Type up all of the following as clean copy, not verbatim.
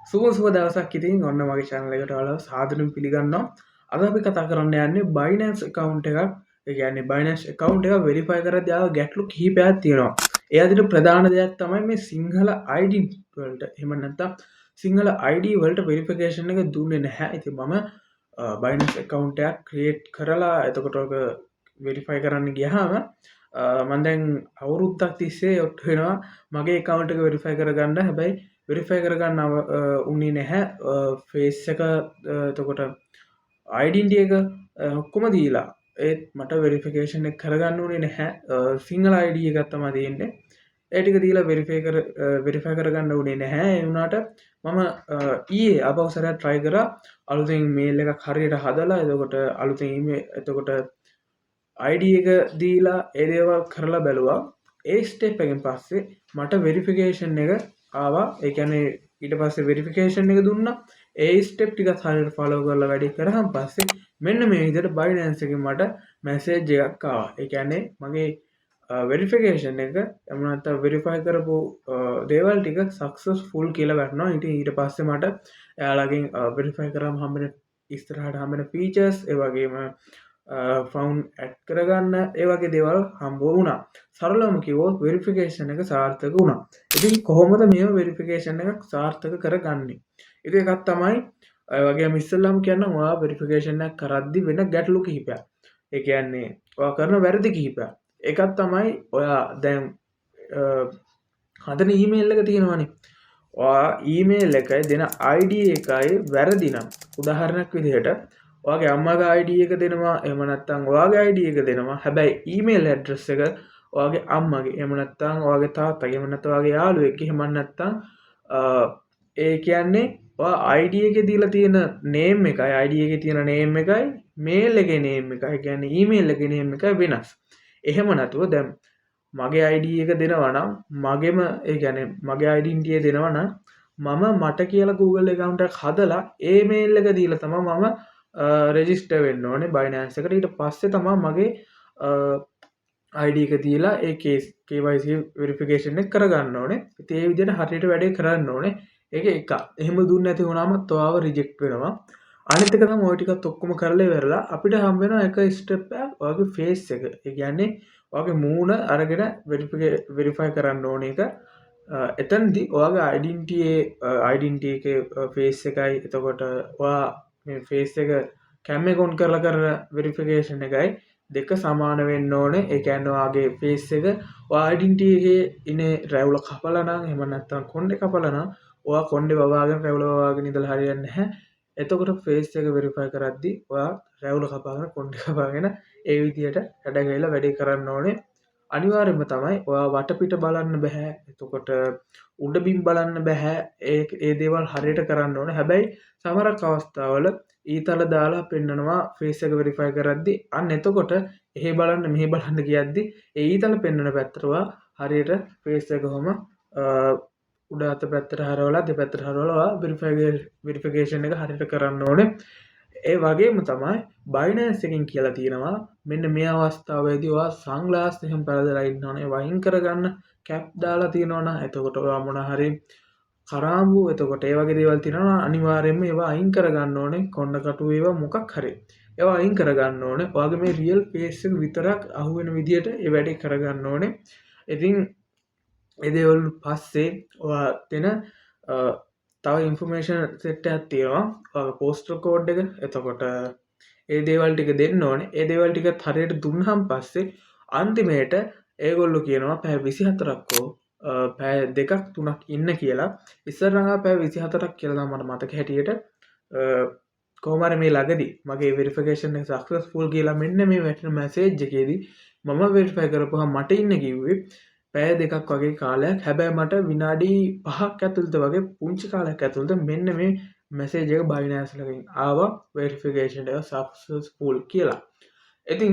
සුව දවසක් ඉතින් ඔන්න මගේ channel එකට ඔයාලව සාදරයෙන් පිළිගන්නවා. අද අපි කතා කරන්න යන්නේ Binance account එකක්. ඒ කියන්නේ Binance account එක verify කරද්දී ආව ගැටලු කිහිපයක් තියෙනවා. ඒ අතර ප්‍රධාන දෙයක් තමයි මේ සිංහල ID වලට. එහෙම නැත්නම් සිංහල ID වලට verification එක දුන්නේ නැහැ. ඉතින් මම Binance account එකක් create කරලා එතකොට ඔක verify කරන්න ගියාම මම දැන් අවුරුද්දක් තිස්සේ ඔට්ටු වෙනවා මගේ account එක verify කරගන්න. හැබැයි වෙරිෆයි කරගන්න උන්නේ නැහැ ෆේස් එක එතකොට අයිඩෙන්ටිටි එක ඔක්කොම දීලා ඒත් මට වෙරිෆිකේෂන් එක කරගන්න උනේ නැහැ සිංගල් ID එකක් තමයි තියෙන්නේ ඒ ටික දීලා වෙරිෆයි කරගන්න උනේ නැහැ ඒ වුණාට මම ඊයේ ආපහුසරයක් try කරා අලුතෙන් මේල් එකක් හරියට හදලා එතකොට අලුතෙන් ඊමේල් එතකොට ID එක දීලා ඒ දේවල් කරලා බැලුවා ඒ ස්ටෙප් එකෙන් පස්සේ මට වෙරිෆිකේෂන් එක ආවා ඒ කියන්නේ ඊට පස්සේ වෙරිෆිකේෂන් එක දුන්නා ඒ ස්ටෙප් ටික හරියට ෆලෝ කරලා වැඩි කරාම පස්සේ මෙන්න මේ විදිහට Binance එකෙන් මට මැසේජ් එකක් ආවා ඒ කියන්නේ මගේ වෙරිෆිකේෂන් එක එහෙම නැත්නම් වෙරිෆයි කරපු දේවල් ටික සක්සස්ෆුල් කියලා වැටෙනවා ඊට පස්සේ මට එයාලගෙන් වෙරිෆයි කරාම හම්බෙන ඉස්සරහට හම්බෙන ෆීචර්ස් ඒ වගේම ෆවුන්ඩ් ඇඩ් කරගන්න ඒ වගේ දේවල් හම්බ වුණා. සරලවම කිව්වොත් වෙරිෆිකේෂන් එක සාර්ථක වුණා. ඉතින් කොහොමද මේව වෙරිෆිකේෂන් එකක් සාර්ථක කරගන්නේ? ඉතින් එකක් තමයි ඔය වගේම ඉස්සෙල්ලාම කියන්නම් ඔයා වෙරිෆිකේෂන් එකක් කරද්දි වෙන ගැටලු කිහිපයක්. ඒ කියන්නේ ඔයා කරන වැරදි කිහිපයක්. එකක් තමයි ඔයා දැන් හදන ඊමේල් එක තියෙනවනේ. ඔයා ඊමේල් එකයි දෙන ID එකයි වැරදි නම් උදාහරණයක් විදිහට ඔයාගේ අම්මගේ ID එක දෙනවා එහෙම නැත්නම් ඔයාගේ ID එක දෙනවා හැබැයි ඊමේල් ඇඩ්‍රස් එක ඔයාගේ අම්මගේ එහෙම නැත්නම් ඔයාගේ තාත්තගේ එහෙම නැත්නම් ඔයාගේ යාළුවෙක් එහෙම නැත්නම් ඒ කියන්නේ ඔයා ID එකේ දීලා තියෙන name එකයි ID එකේ තියෙන name එකයි mail එකේ name එකයි කියන්නේ email එකේ name එකයි වෙනස්. එහෙම නැතුව දැන් මගේ ID එක දෙනවා නම් මගේම ඒ කියන්නේ මගේ identity එක දෙනවා නම් මම මට කියලා Google account එකක් හදලා ඒ mail එක දීලා තමයි මම රෙජිස්ටර් වෙන්න ඕනේ Binance එකට. ඊට පස්සේ තමයි මගේ ID එක දීලා ඒ KYC වෙරිෆිකේෂන් එක කරගන්න ඕනේ. ඉතින් ඒ විදිහට හරියට වැඩේ කරන්න ඕනේ. ඒක එකක්. එහෙම දුන්නේ නැති වුණාම තෝව රිජෙක්ට් වෙනවා. අනිත් එක තමයි ওই ටිකත් ඔක්කොම කරලා ඉවරලා අපිට හම්බ වෙන එක ස්ටෙප් එකක් ඔයාගේ ෆේස් එක. ඒ කියන්නේ ඔයාගේ මූණ අරගෙන වෙරිෆයි කරන්න ඕනේ එක. එතනදී ඔයාගේ ඩෙන්ටිටි එකේ ෆේස් එකයි එතකොට ඔයා මේ ෆේස් එක කැම් එක ඔන් කරලා කරන වෙරිෆිකේෂන් එකයි දෙක සමාන වෙන්න ඕනේ. ඒ කියන්නේ ඔයාගේ ෆේස් එක ඔයා ඩෙන්ටිටි එකේ ඉන්නේ රැවුල කපලා නම් එහෙම නැත්නම් කොණ්ඩේ කපලා නම් ඔයා කොණ්ඩේ වවාගෙන රැවුල වවාගෙන ඉඳලා හරියන්නේ නැහැ. එතකොට ෆේස් එක වෙරිෆයි කරද්දී ඔයා රැවුල කපාගෙන කොණ්ඩේ කපාගෙන ඒ විදිහට හැඩ ගැහිලා වැඩේ කරන්න ඕනේ. අනිවාර්යයෙන්ම තමයි ඔයා වටපිට බලන්න බෑ. එතකොට උඩ බිම් බලන්න බෑ. ඒ දේවල් හරියට කරන්න ඕනේ. හැබැයි සමහරක් අවස්ථාවල ඊතල දාලා පෙන්නනවා ෆේස් එක වෙරිෆයි කරද්දී. අන්න එතකොට එහෙ බලන්න මෙහෙ බලන්න කියද්දී ඒ ඊතල පෙන්නන පැත්තට ඔයා හරියට ෆේස් එක කොහොම උඩ අත පැත්තට හරවලා දෙපැත්තට හරවලා වෙරිෆිකේෂන් එක හරියට කරන්න ඕනේ. ඒ වගේම තමයි Binance එකෙන් කියලා තියෙනවා මෙන්න මේ අවස්ථාවේදී ඔයා සන්ග්ලාස් එහෙම පළදලා ඉන්නවනේ වයින් කරගන්න කැප් දාලා තියෙනවනම් එතකොට ඔයා මොන හරි කරාඹු එතකොට ඒ වගේ දේවල් තියෙනවා අනිවාර්යයෙන්ම ඒවා අයින් කරගන්න ඕනේ කොණ්ඩ කටු ඒවා මොකක් හරි ඒවා අයින් කරගන්න ඕනේ ඔයාගේ මේ රියල් ෆේස් එක විතරක් අහුවෙන විදියට ඒ වැඩේ කරගන්න ඕනේ ඉතින් ඒ දේවල් පස්සේ ඔයා දෙන තව ඉන්ෆර්මේෂන් සෙට් එකක් තියෙනවා පෝස්ටල් කෝඩ් එක එතකොට ඒ දේවල් ටික දෙන්න ඕනේ ඒ දේවල් ටිකත් හරියට දුන්නාන් පස්සේ අන්තිමේට ඒගොල්ලෝ කියනවා පැය 24ක් හෝ පැය 2ක් 3ක් ඉන්න කියලා ඉස්සරහා පැය 24ක් කියලා තමයි මට මතක හැටියට කොහොම හරි මේ ළඟදී මගේ වෙරිෆිකේෂන් එක සක්සස්ෆුල් කියලා මෙන්න මේ වැටෙන මැසේජ් එකේදී මම වෙරිෆයි කරපුවා මට ඉන්න කිව්වේ පැය 2ක් වගේ කාලයක් හැබැයි මට විනාඩි 5ක් ඇතුළත වගේ පුංචි කාලයක් ඇතුළත මෙන්න මේ මැසේජ් එක Binance එකෙන් ආවා වෙරිෆිකේෂන් එක සක්සස්ෆුල් කියලා. ඉතින්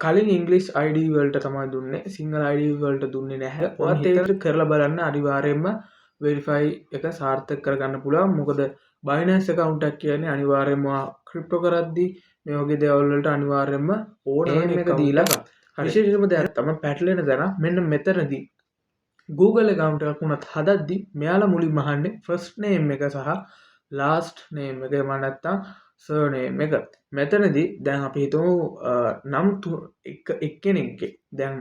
කලින් ඉංග්‍රීසි ID වලට තමයි දුන්නේ සිංහල ID වලට දුන්නේ නැහැ. ඔයත් ඒක කරලා බලන්න අනිවාර්යයෙන්ම වෙරිෆයි එක සාර්ථක කරගන්න පුළුවන්. මොකද Binance account එකක් කියන්නේ අනිවාර්යයෙන්ම ක්‍රිප්ටෝ කරද්දී මේ වගේ දේවල් වලට අනිවාර්යයෙන්ම ඕන එක දීලා විශේෂම දෙයක් තමයි පැටලෙන දන මෙන්න මෙතනදී Google account එකක් වුණත් හදද්දි මෙයාලා මුලින්ම අහන්නේ first name එක සහ last name එක එහෙම නැත්නම් surname එක. මෙතනදී දැන් අපි හිතමු නම් එක්කෙනෙක්ගේ දැන්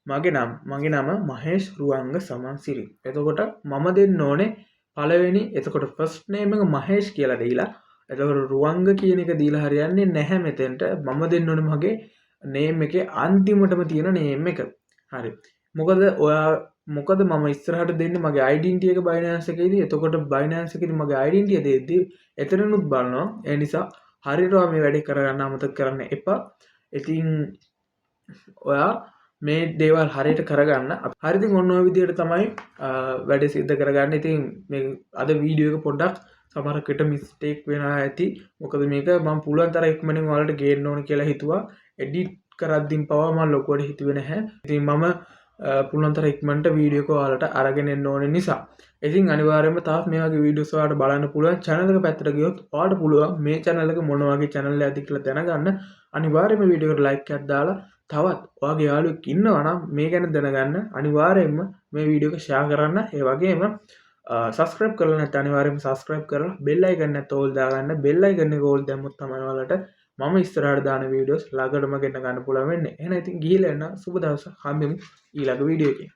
මගේ නම මහේෂ් රුවංග සමන්සිරි. එතකොට මම දෙන්න ඕනේ පළවෙනි එතකොට first name එක මහේෂ් කියලා දීලා එතකොට රුවංග කියන එක දීලා හරියන්නේ නැහැ මෙතෙන්ට. මම දෙන්න ඕනේ මගේ name එකේ අන්තිමටම තියෙන name එක. හරි. මොකද මම ඉස්සරහට දෙන්නේ මගේ identity එක Binance එකේදී. එතකොට Binance එකේදී මගේ identity දෙද්දී එතනනුත් බලනවා. ඒ නිසා හරියට මේ වැඩේ කරගන්න අමතක කරන්න එපා. ඉතින් ඔයා මේ දේවල් හරියට කරගන්න. හරි ඉතින් ඔන්න ඔය විදිහට තමයි වැඩේ සිද්ධ කරගන්න. ඉතින් මේ අද වීඩියෝ එක පොඩ්ඩක් සමහරකට මිස්ටේක් වෙනවා ඇති. මොකද මේක මම පුළුවන් තරම් ඉක්මනින් ඔයාලට ගේන්න ඕන කියලා හිතුවා. එඩිට් කරද්දින් පවා මම ලොකුවට හිතුවේ නැහැ. ඉතින් මම පුළුවන් තරම් ඉක්මනට වීඩියෝ එක ඔයාලට අරගෙන එන්න ඕන නිසා. ඉතින් අනිවාර්යයෙන්ම තාත් මේ වගේ වීඩියෝස් ඔයාලට බලන්න පුළුවන්. channel එක පැත්තට ගියොත් ඔයාලට පුළුවන් මේ channel එක මොන වගේ channel එකක්ද කියලා දැනගන්න. අනිවාර්යයෙන්ම වීඩියෝ එකට like එකක් දාලා තවත් ඔයාගේ යාළුවෙක් ඉන්නවා නම් මේ ගැන දැනගන්න අනිවාර්යයෙන්ම මේ වීඩියෝ එක share කරන්න. ඒ වගේම subscribe කරලා නැත්නම් අනිවාර්යයෙන්ම subscribe කරලා bell icon එක all දාගන්න. bell icon එක all දැම්මොත් තමයි ඔයාලට මම ඉස්සරහට දාන වීඩියෝස් ළඟටම ගෙන්න ගන්න පුළුවන් වෙන්නේ. එහෙනම් ඉතින් ගිහිල්ලා එන්න සුබ දවසක් හම්බෙමු ඊළඟ වීඩියෝ එකේ.